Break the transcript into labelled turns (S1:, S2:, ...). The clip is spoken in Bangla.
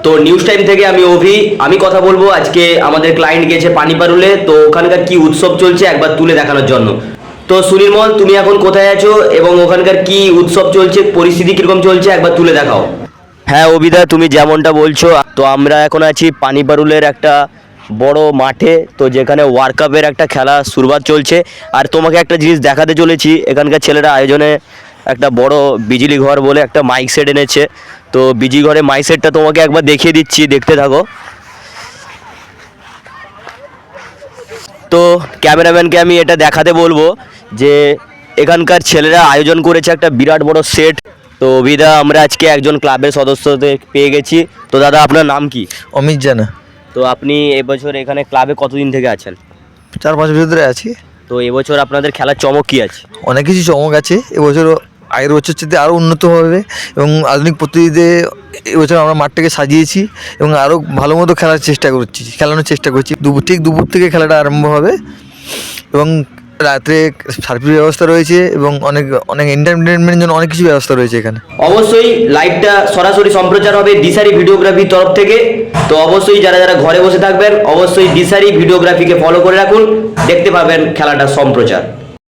S1: তো নিউজ টাইম থেকে আমি অভি, আমি কথা বলবো আজকে আমাদের ক্লায়েন্ট গেছে পানিপারুলে, তো ওখানকার কি উৎসব চলছে একবার তুলে দেখানোর জন্য। তো সুনির্মল, তুমি এখন কোথায় আছো এবং ওখানকার কি উৎসব চলছে, পরিস্থিতি কিরকম চলছে একবার তুলে দেখাও। হ্যাঁ অভিদা, তুমি যেমনটা বলছো, তো আমরা এখন আছি পানিপারুলের একটা বড় মাঠে, তো যেখানে ওয়ার্ল্ড কাপের একটা খেলা শুরুয়াত চলছে। আর তোমাকে একটা জিনিস দেখাতে চলেছি, এখানকার ছেলেরা আয়োজনে একটা বড় বিজলি ঘর বলে একটা মাইক সেট এনেছে। তো বিজি ঘরে মাইক সেটটা তোমাকে একবার দেখিয়ে দিচ্ছি, দেখতে থাকো। তো ক্যামেরাম্যানকে আমি এটা দেখাতে বলবো যে এখানকার ছেলেরা আয়োজন করেছে একটা বিরাট বড় সেট। তো অভিদা, আমরা আজকে একজন ক্লাবের সদস্যদের পেয়ে গেছি। তো দাদা, আপনার নাম কি?
S2: অমিত জানা।
S1: তো আপনি এবছর এখানে ক্লাবে কতদিন থেকে আছেন?
S2: 4-5 বছর ধরে আছি।
S1: তো এবছর আপনাদের খেলার চমক কি আছে?
S2: অনেক কিছু চমক আছে এবছর, আগের বছর চেয়ে আরও উন্নত হবে এবং আধুনিক পদ্ধতিতে এবছর আমরা মাঠটাকে সাজিয়েছি এবং আরও ভালো মতো খেলানোর চেষ্টা করছি। ঠিক দুপুর থেকে খেলাটা আরম্ভ হবে এবং রাত্রে সার্ভিস ব্যবস্থা রয়েছে এবং অনেক অনেক এন্টারটেনমেন্টের জন্য অনেক কিছু ব্যবস্থা রয়েছে এখানে।
S1: অবশ্যই লাইভটা সরাসরি সম্প্রচার হবে দিশারি ভিডিওগ্রাফির তরফ থেকে। তো অবশ্যই যারা যারা ঘরে বসে থাকবেন, অবশ্যই দিশারি ভিডিওগ্রাফিকে ফলো করে রাখুন, দেখতে পাবেন খেলাটা সম্প্রচার।